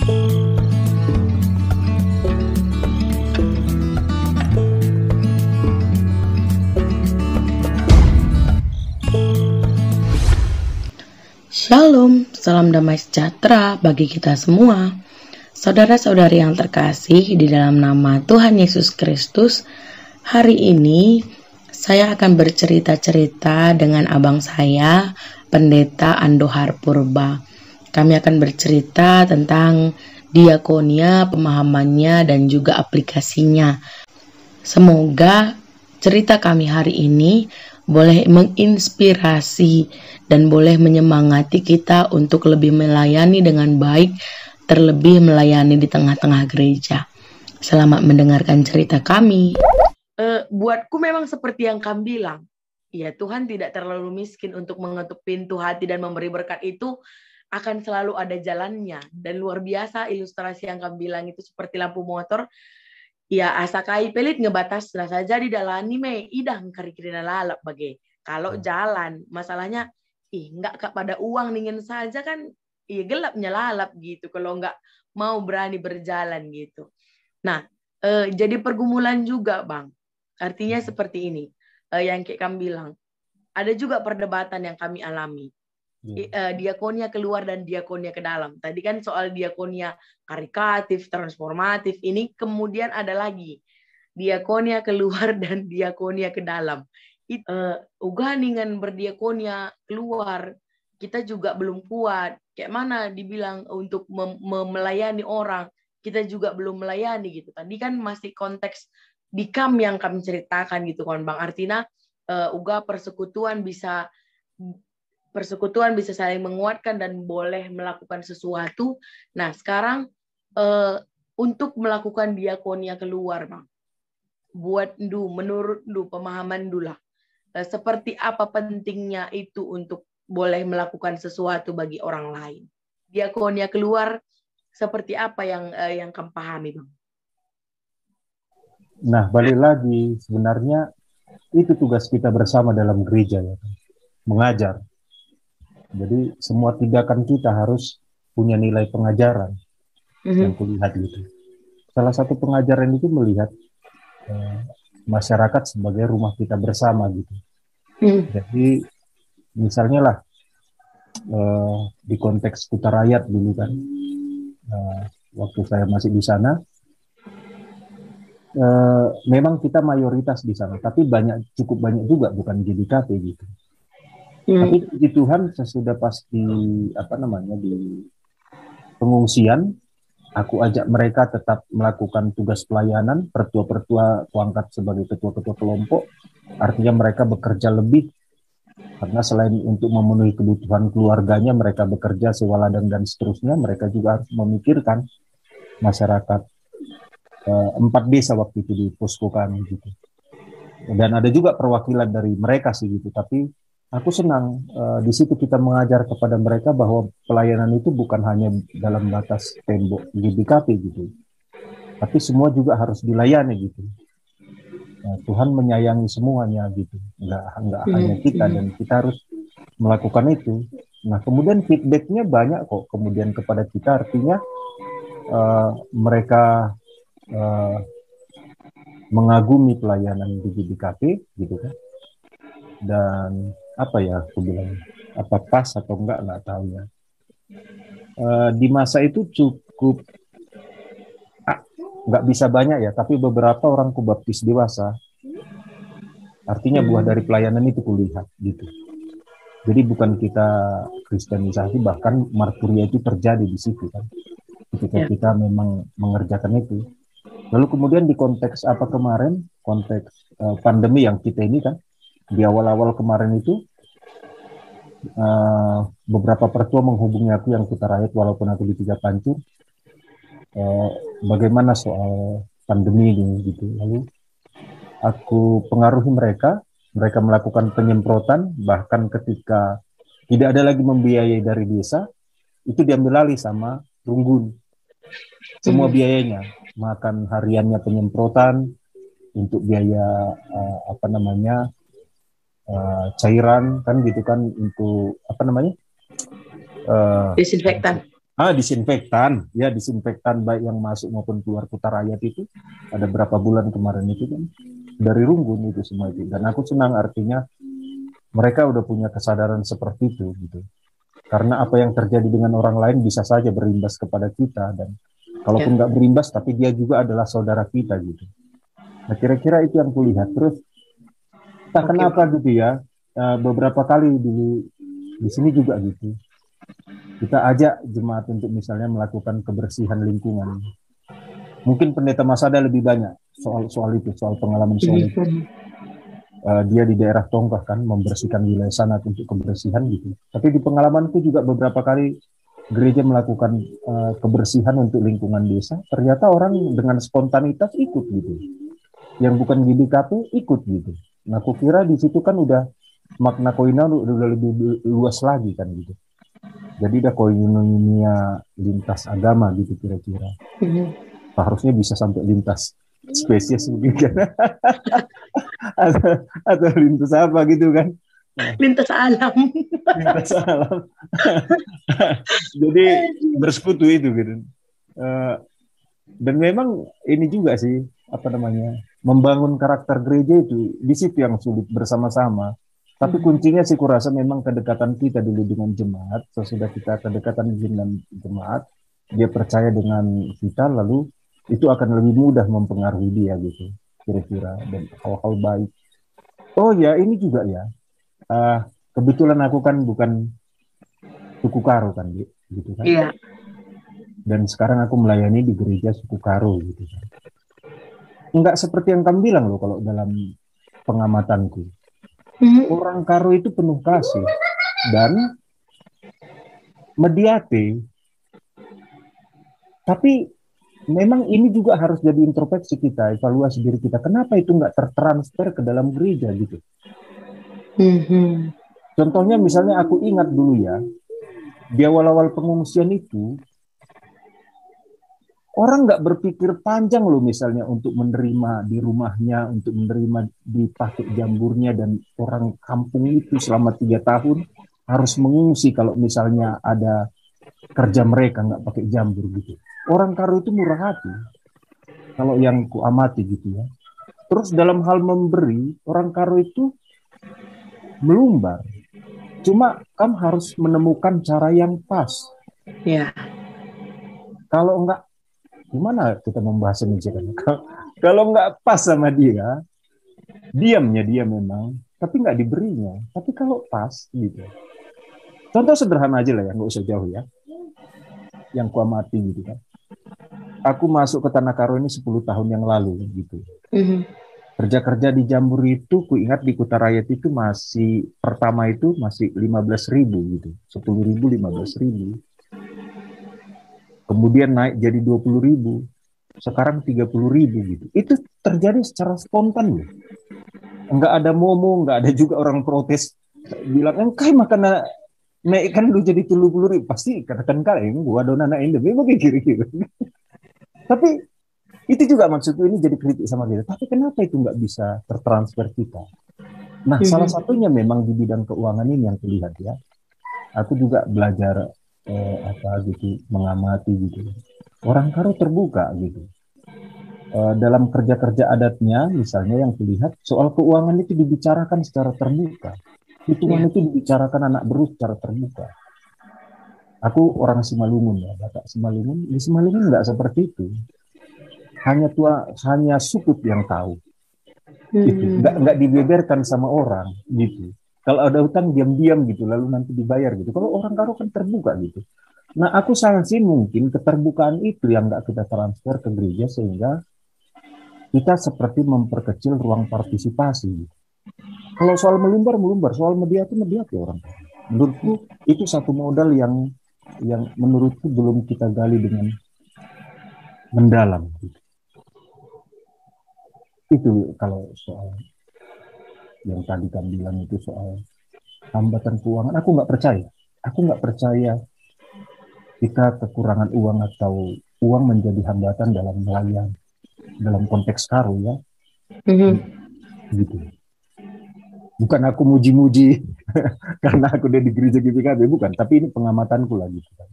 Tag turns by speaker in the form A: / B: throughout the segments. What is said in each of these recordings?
A: Shalom, salam damai sejahtera bagi kita semua. Saudara-saudari yang terkasih di dalam nama Tuhan Yesus Kristus, hari ini saya akan bercerita-cerita dengan abang saya, Pendeta Andohar Purba. Kami akan bercerita tentang diakonia, pemahamannya, dan juga aplikasinya. Semoga cerita kami hari ini boleh menginspirasi dan boleh menyemangati kita untuk lebih melayani dengan baik, terlebih melayani di tengah-tengah gereja. Selamat mendengarkan cerita kami. Buatku memang seperti yang kamu bilang, ya Tuhan tidak terlalu miskin untuk mengetuk pintu hati dan memberi berkat itu, akan selalu ada jalannya. Dan luar biasa ilustrasi yang kamu bilang itu seperti lampu motor. Ya asa kai pelit ngebatas rasa jadi dalani me idang kari-kiri lalap bagai. Kalau jalan masalahnya nggak pada uang dingin saja kan gelap nyelalap gitu kalau nggak mau berani berjalan gitu. Nah, jadi pergumulan juga Bang. Artinya seperti ini. Yang kayak kamu bilang. Ada juga perdebatan yang kami alami. Diakonia keluar dan diakonia ke dalam. Tadi kan soal diakonia karitatif, transformatif. Ini kemudian ada lagi diakonia keluar dan diakonia ke dalam. Uganingan berdiakonia keluar, kita juga belum kuat. Kayak mana dibilang untuk melayani orang, kita juga belum melayani gitu. Tadi kan masih konteks di yang kami ceritakan gitu kan Bang. Artinya persekutuan bisa saling menguatkan dan boleh melakukan sesuatu. Nah, sekarang untuk melakukan diakonia keluar, Bang. Menurut pemahaman lah. Seperti apa pentingnya itu untuk boleh melakukan sesuatu bagi orang lain. Diakonia keluar seperti apa yang kamu pahami, Bang?
B: Nah, balik lagi sebenarnya itu tugas kita bersama dalam gereja ya, mengajar. Jadi semua tindakan kita harus punya nilai pengajaran yang kulihat gitu. Salah satu pengajaran itu melihat masyarakat sebagai rumah kita bersama gitu. Jadi misalnya lah di konteks Kutarayat dulu kan, waktu saya masih di sana, memang kita mayoritas di sana, tapi cukup banyak juga bukan GBKP gitu. Tapi di Tuhan sesudah pasti di pengungsian, aku ajak mereka tetap melakukan tugas pelayanan. Pertua-pertua kuangkat sebagai ketua-ketua kelompok, artinya mereka bekerja lebih karena selain untuk memenuhi kebutuhan keluarganya, mereka bekerja sewa ladang dan seterusnya. Mereka juga harus memikirkan masyarakat 4 desa waktu itu di posko kami gitu. Dan ada juga perwakilan dari mereka sih gitu, tapi aku senang di situ kita mengajar kepada mereka bahwa pelayanan itu bukan hanya dalam batas tembok GBKP gitu, tapi semua juga harus dilayani gitu. Nah, Tuhan menyayangi semuanya gitu, nggak hanya kita, dan kita harus melakukan itu. Nah, kemudian feedbacknya banyak kok kemudian kepada kita, artinya mereka mengagumi pelayanan di GBKP gitu kan. Dan apa ya aku bilang, apa pas atau nggak tahu ya. Di masa itu cukup nggak bisa banyak ya, tapi beberapa orang kubaptis dewasa. Artinya buah dari pelayanan itu kulihat gitu. Jadi bukan kita kristenisasi, bahkan marturia itu terjadi di situ kan. Ketika kita memang mengerjakan itu. Lalu kemudian di konteks apa kemarin, konteks pandemi yang kita ini kan, di awal-awal kemarin itu beberapa pertua menghubungi aku yang Kutarayat walaupun aku di Tiga Pancur, bagaimana soal pandemi ini gitu. Lalu aku pengaruhi mereka melakukan penyemprotan, bahkan ketika tidak ada lagi membiayai dari desa, itu diambil alih sama Runggun. Semua biayanya, makan hariannya penyemprotan, untuk biaya cairan kan gitu kan, untuk desinfektan. Disinfektan, ya disinfektan baik yang masuk maupun keluar Kutarayat itu ada berapa bulan kemarin itu kan dari Runggun itu semua itu. Dan aku senang artinya mereka udah punya kesadaran seperti itu gitu. Karena apa yang terjadi dengan orang lain bisa saja berimbas kepada kita dan kalaupun nggak berimbas tapi dia juga adalah saudara kita gitu. Nah kira-kira itu yang kulihat. Terus tak kenapa gitu ya, beberapa kali dulu di sini juga gitu. Kita ajak jemaat untuk misalnya melakukan kebersihan lingkungan. Mungkin pendeta Masada lebih banyak soal itu, soal pengalaman soal itu. Dia di daerah Tongkah kan membersihkan wilayah sana untuk kebersihan gitu. Tapi di pengalamanku juga beberapa kali gereja melakukan kebersihan untuk lingkungan desa. Ternyata orang dengan spontanitas ikut gitu. Yang bukan GBKP ikut gitu. Nah, aku kira di situ kan udah makna koinonia udah lebih luas lagi kan gitu. Jadi ada koinonia lintas agama gitu kira-kira. Harusnya bisa sampai lintas spesies mungkin kan. atau lintas apa gitu kan.
A: Lintas alam.
B: Lintas alam. Jadi bersekutu itu gitu. Dan memang ini juga sih apa namanya membangun karakter gereja itu di situ yang sulit bersama-sama. Tapi kuncinya sih kurasa memang kedekatan kita dulu dengan jemaat. Sesudah kita kedekatan dengan jemaat, dia percaya dengan kita, lalu itu akan lebih mudah mempengaruhi dia gitu, kira-kira. Dan hal-hal baik. Oh ya, ini juga ya. Kebetulan aku kan bukan suku Karo kan, gitu kan.
A: Iya.
B: Dan sekarang aku melayani di gereja suku Karo gitu kan. Enggak seperti yang kamu bilang loh kalau dalam pengamatanku. Orang Karo itu penuh kasih dan mediate. Tapi memang ini juga harus jadi introspeksi kita, evaluasi diri kita. Kenapa itu nggak tertransfer ke dalam gereja gitu? Contohnya misalnya aku ingat dulu ya, di awal-awal pengungsian itu, orang nggak berpikir panjang loh misalnya untuk menerima di rumahnya, untuk menerima dipakai jamburnya, dan orang kampung itu selama 3 tahun harus mengungsi kalau misalnya ada kerja mereka nggak pakai jambur gitu. Orang Karo itu murah hati, kalau yang ku amati gitu ya. Terus dalam hal memberi, orang Karo itu melumbar. Cuma kamu harus menemukan cara yang pas.
A: Ya.
B: Kalau enggak, gimana kita membahas ini? Kalau nggak pas sama dia, diamnya dia memang, tapi nggak diberinya. Tapi kalau pas gitu. Contoh sederhana aja lah ya, nggak usah jauh ya. Yang ku amati gitu kan. Aku masuk ke Tanah Karo ini 10 tahun yang lalu gitu. Kerja-kerja di Jambur itu, ku ingat di Kutarayat itu masih, pertama itu masih 15.000 gitu. 10.000, 15.000. Kemudian naik jadi 20.000. Sekarang 30.000 gitu. Itu terjadi secara spontan loh. Enggak ada momo, enggak ada juga orang protes bilang engkai makan naikkan lu jadi 30.000. Pasti katakan kalian gua ada anak ini memang kira-kira. Tapi itu juga maksudku ini jadi kritik sama kita. Tapi kenapa itu nggak bisa tertransfer kita? Nah, salah satunya memang di bidang keuangan ini yang terlihat ya. Aku juga belajar gitu, mengamati gitu. Orang Karo terbuka gitu. Dalam kerja-kerja adatnya, misalnya yang terlihat soal keuangan itu dibicarakan secara terbuka. Hitungan itu dibicarakan anak beru secara terbuka. Aku orang Simalungun ya, Batak Simalungun. Di Simalungun nggak seperti itu. Hanya sukut yang tahu. Gitu. Nggak dibeberkan sama orang gitu. Kalau ada utang diam-diam gitu, lalu nanti dibayar gitu. Kalau orang Karo kan terbuka gitu. Nah, aku sangsi mungkin keterbukaan itu yang nggak kita transfer ke gereja sehingga kita seperti memperkecil ruang partisipasi. Kalau soal melumbar, soal media ya orang. Menurutku itu satu modal yang menurutku belum kita gali dengan mendalam. Itu kalau soal yang tadi kamu bilang itu soal hambatan keuangan, aku nggak percaya. Aku nggak percaya kita kekurangan uang atau uang menjadi hambatan dalam melayani. Dalam konteks Karo ya, gitu. Bukan aku muji-muji karena aku udah di gereja GBKP, bukan. Tapi ini pengamatanku lah gitu kan.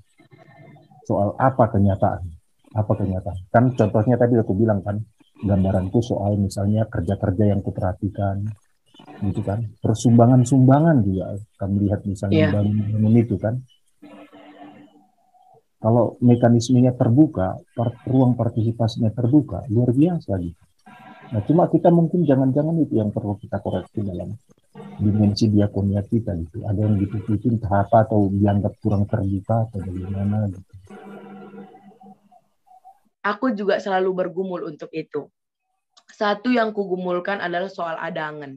B: soal apa kenyataan. Apa kenyataan? Kan contohnya tadi aku bilang kan, gambaranku soal misalnya kerja-kerja yang kuperhatikan, gitu kan. Terus sumbangan-sumbangan juga, kami lihat misalnya
A: Iya.
B: bangun itu kan. Kalau mekanismenya terbuka, ruang partisipasinya terbuka, luar biasa gitu. Nah, cuma kita mungkin jangan-jangan itu yang perlu kita koreksi dalam dimensi diakonia kita gitu. Ada yang ditutupin entah apa atau dianggap kurang terbuka atau bagaimana gitu.
A: Aku juga selalu bergumul untuk itu. Satu yang kugumulkan adalah soal adangan.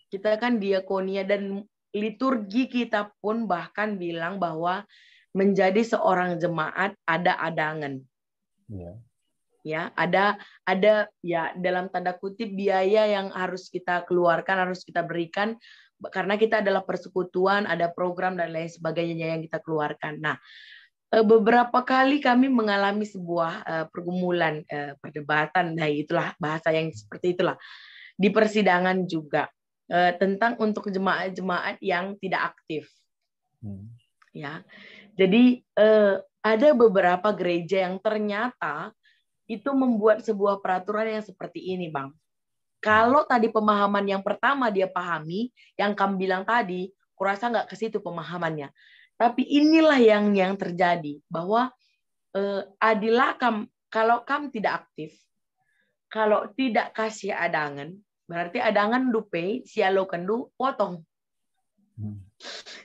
A: Kita kan diakonia dan liturgi kita pun bahkan bilang bahwa menjadi seorang jemaat ada adangan.
B: Ya.
A: Ya, ada ya dalam tanda kutip biaya yang harus kita keluarkan, harus kita berikan karena kita adalah persekutuan, ada program dan lain sebagainya yang kita keluarkan. Nah, beberapa kali kami mengalami sebuah pergumulan, perdebatan, nah itulah bahasa yang seperti itulah di persidangan juga tentang untuk jemaat-jemaat yang tidak aktif. Ya, jadi ada beberapa gereja yang ternyata itu membuat sebuah peraturan yang seperti ini, Bang. Kalau tadi pemahaman yang pertama dia pahami, yang kamu bilang tadi, kurasa nggak ke situ pemahamannya. Tapi inilah yang terjadi, bahwa adilah kalau kamu tidak aktif, kalau tidak kasih adangan, berarti adangan dupe, sialo kendu, potong.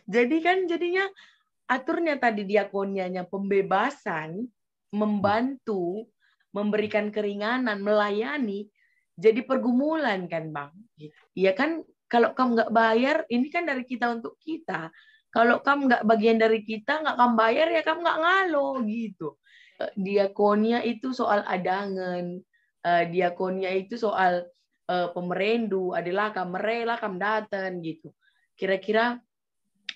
A: Jadi kan jadinya aturnya tadi diakonianya pembebasan, membantu, memberikan keringanan, melayani, jadi pergumulan kan Bang. Iya kan, kalau kamu nggak bayar, ini kan dari kita untuk kita. Kalau kamu nggak bagian dari kita, nggak kamu bayar, ya kamu nggak ngalo gitu. Diakonia itu soal adangan, diakonia itu soal pemerendu, adalah kamu rela, kamu datang gitu. Kira-kira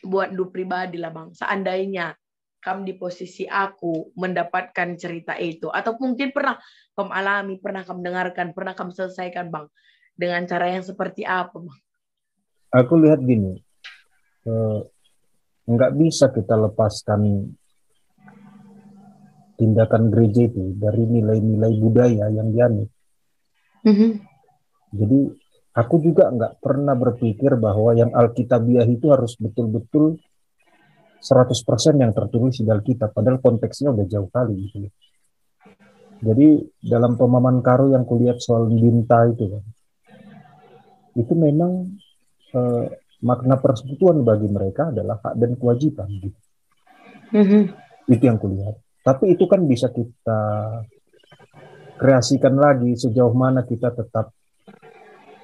A: buat du pribadi lah Bang, seandainya kamu di posisi aku mendapatkan cerita itu, atau mungkin pernah kamu alami, pernah kamu dengarkan, pernah kamu selesaikan Bang, dengan cara yang seperti apa Bang?
B: Aku lihat gini, nggak bisa kita lepaskan tindakan gereja itu dari nilai-nilai budaya yang dianut. Jadi aku juga nggak pernah berpikir bahwa yang Alkitabiah itu harus betul-betul 100% yang tertulis di Alkitab, padahal konteksnya udah jauh kali gitu. Jadi dalam pemahaman Karo yang kulihat soal binta itu memang makna persekutuan bagi mereka adalah hak dan kewajiban gitu. Itu yang kulihat. Tapi itu kan bisa kita kreasikan lagi sejauh mana kita tetap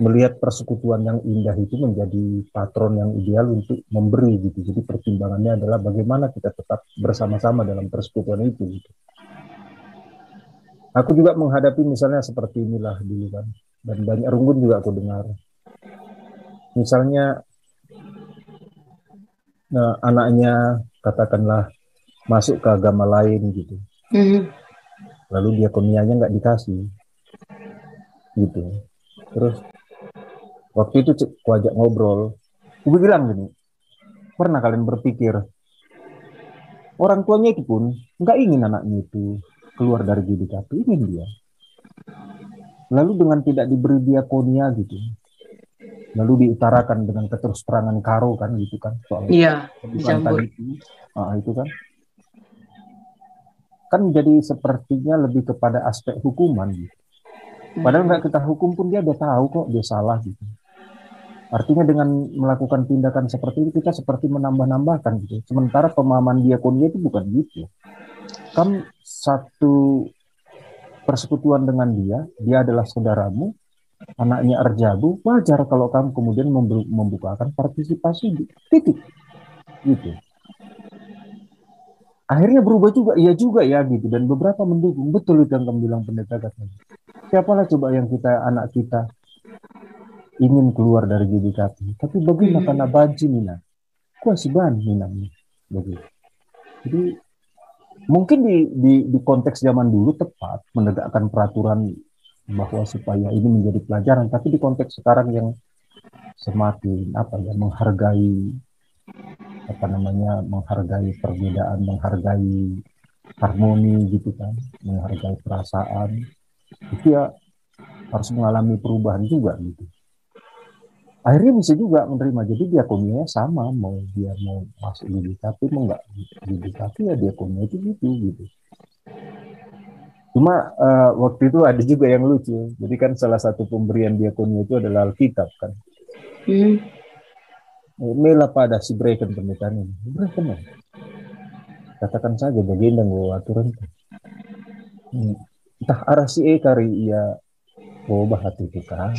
B: melihat persekutuan yang indah itu menjadi patron yang ideal untuk memberi gitu. Jadi pertimbangannya adalah bagaimana kita tetap bersama-sama dalam persekutuan itu gitu. Aku juga menghadapi misalnya seperti inilah dulu kan, dan banyak runggun juga aku dengar. Misalnya anaknya katakanlah masuk ke agama lain gitu, lalu diakonianya nggak dikasih gitu. Terus waktu itu aku ajak ngobrol, aku bilang gini, pernah kalian berpikir orang tuanya itu pun nggak ingin anaknya itu keluar dari GDKP, ingin dia. Lalu dengan tidak diberi diakonia gitu, lalu diutarakan dengan keterus terangan Karo kan gitu kan soal bukan tadi itu kan jadi sepertinya lebih kepada aspek hukuman gitu. Padahal nggak kita hukum pun dia udah tahu kok dia salah gitu. Artinya dengan melakukan tindakan seperti itu kita seperti menambah-nambahkan gitu. Sementara pemahaman diakonia itu bukan gitu. Kan satu persekutuan dengan dia adalah saudaramu, anaknya Arjabu, wajar kalau kamu kemudian membukakan partisipasi titik gitu. Akhirnya berubah juga, iya juga ya gitu, dan beberapa mendukung. Betul itu yang kamu bilang pendeta katanya. Siapalah coba yang anak kita ingin keluar dari GDKP, tapi bagaimana karena banci Nina, kewajiban Nina begitu. Jadi mungkin di konteks zaman dulu tepat menegakkan peraturan bahwa supaya ini menjadi pelajaran, tapi di konteks sekarang yang semakin menghargai menghargai perbedaan, menghargai harmoni gitu kan, menghargai perasaan, itu ya harus mengalami perubahan juga gitu. Akhirnya bisa juga menerima, jadi diakoninya sama, mau dia mau masuk GBKP mau nggak GBKP ya diakonnya itu gitu. Cuma waktu itu ada juga yang lucu, jadi kan salah satu pemberian diakonnya itu adalah Alkitab kan. Inilah pada si Breken pendekatan ini, Breken ya. Katakan saja bagian bahwa aturan entah arah si kari ia bawa hati itu kan.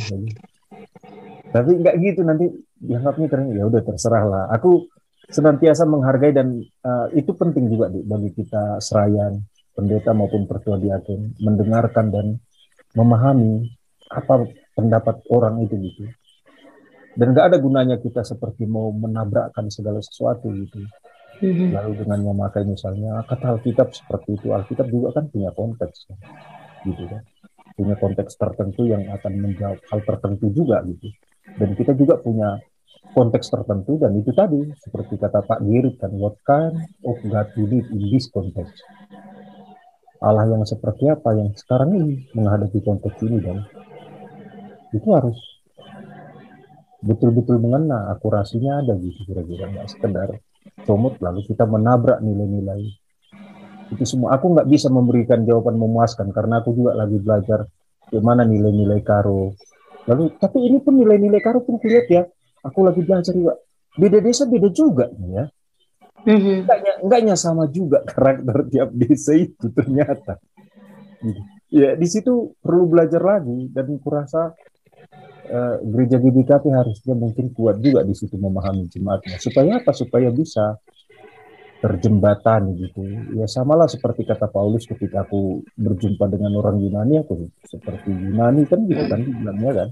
B: Tapi nggak gitu, nanti dianggapnya keren, ya udah terserah lah. Aku senantiasa menghargai dan itu penting juga bagi kita serayan pendeta maupun pertua diakon mendengarkan dan memahami apa pendapat orang itu gitu. Dan nggak ada gunanya kita seperti mau menabrakkan segala sesuatu gitu. Lalu dengan memakai misalnya kata Alkitab seperti itu, Alkitab juga kan punya konteks kan? Gitu kan, punya konteks tertentu yang akan menjawab hal tertentu juga gitu. Dan kita juga punya konteks tertentu, dan itu tadi seperti kata Pak Girit kan, what kind of God we need in this context. Allah yang seperti apa yang sekarang ini menghadapi konteks ini, dan itu harus betul-betul mengena, akurasinya ada gitu kira-kira, nggak sekedar comot lalu kita menabrak nilai-nilai itu semua. Aku nggak bisa memberikan jawaban memuaskan karena aku juga lagi belajar bagaimana nilai-nilai karo. Lalu tapi ini pun nilai-nilai karo pun lihat ya, aku lagi belajar juga. Beda desa beda juga ya. Enggaknya sama juga karakter tiap desa itu ternyata. Ya di situ perlu belajar lagi, dan kurasa gereja GBKP harusnya mungkin kuat juga di situ memahami jemaatnya. Supaya apa? Supaya bisa terjembatan gitu. Ya samalah seperti kata Paulus ketika aku berjumpa dengan orang Yunani, aku seperti Yunani kan gitu kan bilangnya kan.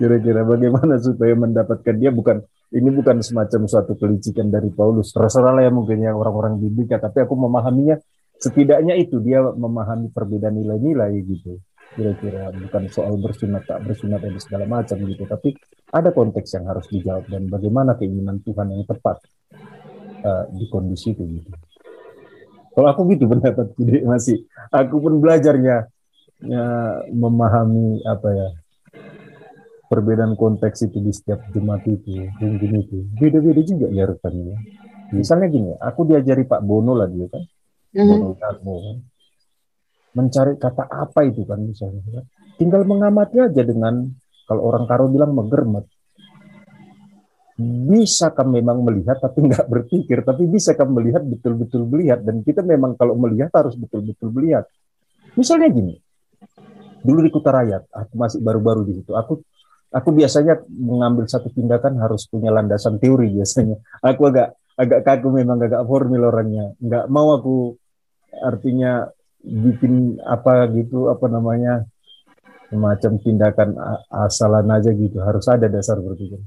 B: Kira-kira bagaimana supaya mendapatkan dia, ini bukan semacam suatu kelicikan dari Paulus. Terserah lah ya mungkin yang orang-orang Biblika, tapi aku memahaminya setidaknya itu dia memahami perbedaan nilai-nilai gitu. Kira-kira bukan soal bersunat tak bersunat dan segala macam gitu, tapi ada konteks yang harus dijawab dan bagaimana keinginan Tuhan yang tepat di kondisi itu gitu. Kalau aku gitu pendapat masih, aku pun belajarnya memahami apa ya, perbedaan konteks itu di setiap jemaat itu, mungkin itu beda-beda juga ya rupanya. Misalnya gini, aku diajari Pak Bono lah dia kan, Bono Darmo kan, mencari kata apa itu kan misalnya, kan? Tinggal mengamati aja dengan, kalau orang Karo bilang megermet. Bisa kan memang melihat tapi nggak berpikir, tapi bisa kan melihat betul-betul melihat, dan kita memang kalau melihat harus betul-betul melihat. Misalnya gini, dulu di Kutarayat, aku masih baru-baru di situ, aku biasanya mengambil satu tindakan harus punya landasan teori biasanya. Aku agak kaku memang, agak formil orangnya. Nggak mau aku artinya bikin apa gitu, apa namanya, semacam tindakan asalan aja gitu. Harus ada dasar berpikir.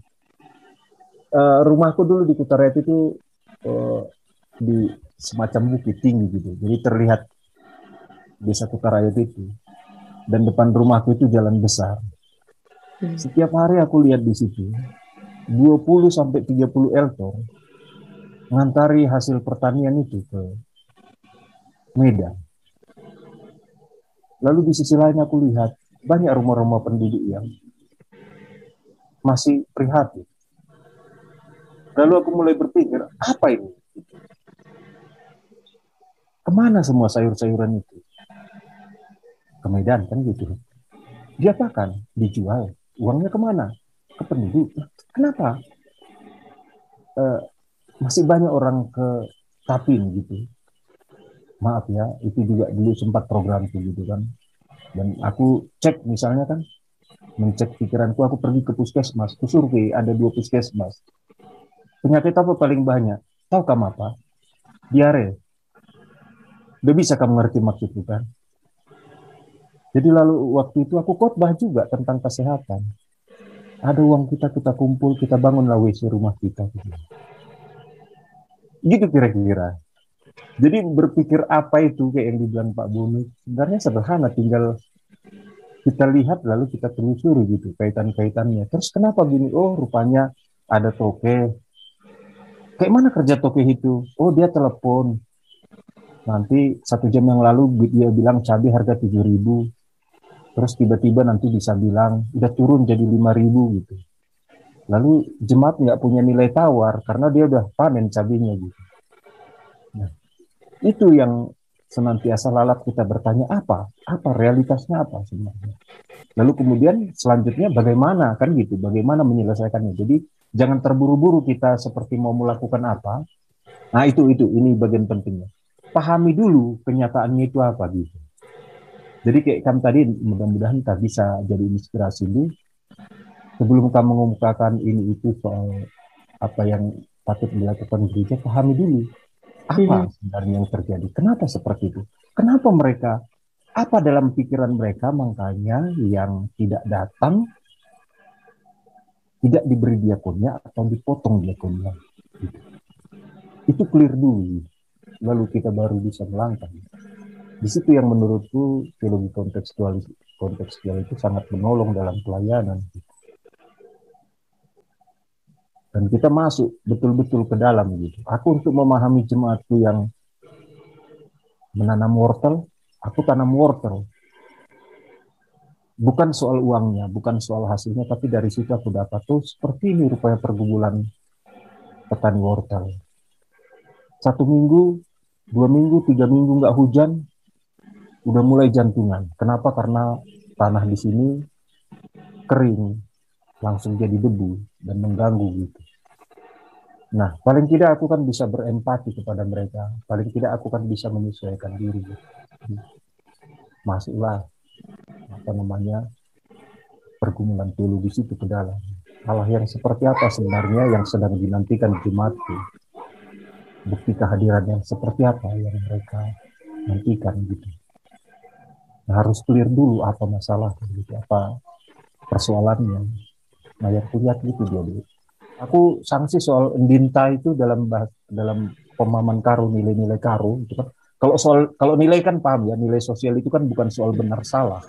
B: Rumahku dulu di Kutarayat itu di semacam bukit tinggi gitu. Jadi terlihat desa Kutarayat itu. Dan depan rumahku itu jalan besar. Setiap hari aku lihat di situ 20 sampai 30 eltor ngantari hasil pertanian itu ke Medan. Lalu di sisi lain aku lihat banyak rumah-rumah penduduk yang masih prihatin. Lalu aku mulai berpikir, apa ini? Kemana semua sayur-sayuran itu? Ke Medan kan gitu. Diapakan? Dijual. Uangnya kemana? Ke penduduk. Kenapa? Masih banyak orang ke Tapin gitu. Maaf ya, itu juga dulu sempat program gitu kan. Dan aku cek misalnya kan, mencek pikiranku, aku pergi ke puskesmas, aku survei, ada 2 puskesmas. Penyakit apa paling banyak? Tahu kamu apa? Diare. Udah bisa kamu ngerti maksud itu kan? Jadi lalu waktu itu aku khotbah juga tentang kesehatan. Ada uang kita kumpul, kita bangunlah WC rumah kita. Gitu kira-kira. Jadi berpikir apa itu kayak yang dibilang Pak Buni, sebenarnya sederhana, tinggal kita lihat lalu kita telusuri gitu kaitan-kaitannya. Terus kenapa gini? Oh rupanya ada toke, kayak mana kerja toke itu? Oh, dia telepon. Nanti 1 jam yang lalu dia bilang cabai harga 7.000. Terus tiba-tiba nanti bisa bilang udah turun jadi 5.000 gitu. Lalu jemaat nggak punya nilai tawar karena dia udah panen cabainya gitu. Nah, itu yang senantiasa lalap kita bertanya, apa realitasnya apa sebenarnya. Lalu kemudian selanjutnya bagaimana, kan gitu, bagaimana menyelesaikannya. Jadi jangan terburu-buru kita seperti mau melakukan apa. Nah ini bagian pentingnya. Pahami dulu kenyataannya itu apa gitu. Jadi kayak kamu tadi, mudah-mudahan kita bisa jadi inspirasi ini. Sebelum kamu mengungkapkan ini itu soal apa yang patut dilakukan gereja, pahami dulu apa sebenarnya yang terjadi. Kenapa seperti itu? Kenapa mereka, apa dalam pikiran mereka makanya yang tidak datang tidak diberi diakonnya atau dipotong diakonnya. Itu clear dulu. Lalu kita baru bisa melangkah. Di situ yang menurutku teologi kontekstual itu sangat menolong dalam pelayanan. Dan kita masuk betul-betul ke dalam gitu. Aku untuk memahami jemaatku yang menanam wortel, aku tanam wortel. Bukan soal uangnya, bukan soal hasilnya, tapi dari situ aku dapat tuh seperti ini rupanya pergumulan petani wortel. 1 minggu, 2 minggu, 3 minggu nggak hujan, udah mulai jantungan. Kenapa? Karena tanah di sini kering, langsung jadi debu dan mengganggu gitu. Nah, paling tidak aku kan bisa berempati kepada mereka. Paling tidak aku kan bisa menyesuaikan diri. Gitu. Masuklah pergumulan teologis itu ke dalam. Allah yang seperti apa sebenarnya yang sedang dinantikan jemaatku? Bukti kehadiran yang seperti apa yang mereka nantikan gitu. Nah, harus clear dulu apa masalah gitu, apa persoalannya. Nah, yang punya gitu dia dulu. Aku sanksi soal endinta itu dalam pemahaman karo, nilai-nilai karo itu kan. Kalau nilai kan paham ya, nilai sosial itu kan bukan soal benar salah.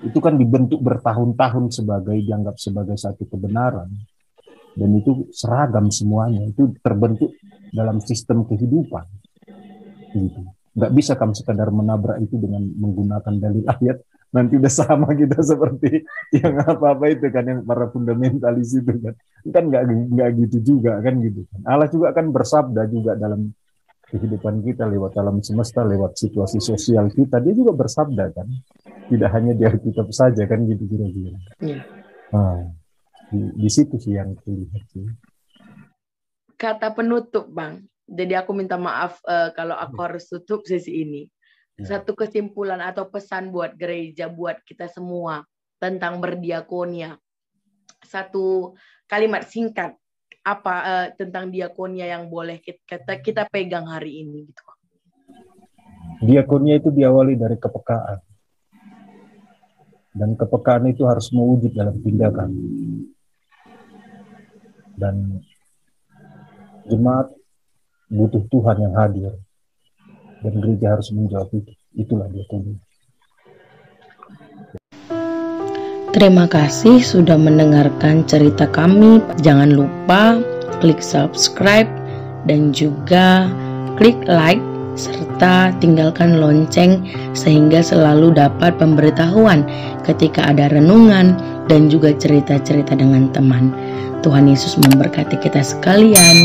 B: Itu kan dibentuk bertahun-tahun dianggap sebagai satu kebenaran. Dan itu seragam semuanya, itu terbentuk dalam sistem kehidupan. Gitu. Nggak bisa kamu sekadar menabrak itu dengan menggunakan dalil ayat. Nanti udah sama kita seperti yang apa-apa itu kan, yang para fundamentalis itu kan. Kan nggak gitu juga kan gitu. Allah juga kan bersabda juga dalam kehidupan kita lewat alam semesta, lewat situasi sosial kita. Dia juga bersabda kan. Tidak hanya di Alkitab saja kan gitu kira-kira.
A: Ya.
B: Nah, di situ sih yang terlihat sih.
A: Kata penutup, Bang. Jadi aku minta maaf kalau aku harus tutup sesi ini. Satu kesimpulan atau pesan buat gereja, buat kita semua tentang berdiakonia. Satu kalimat singkat apa tentang diakonia yang boleh kita pegang hari ini gitu.
B: Diakonia itu diawali dari kepekaan. Dan kepekaan itu harus mewujud dalam tindakan. Dan jemaat butuh Tuhan yang hadir. Dan gereja harus menjawab itu. Itulah diakonia.
A: Terima kasih sudah mendengarkan cerita kami. Jangan lupa klik subscribe dan juga klik like serta tinggalkan lonceng sehingga selalu dapat pemberitahuan ketika ada renungan dan juga cerita-cerita dengan teman. Tuhan Yesus memberkati kita sekalian.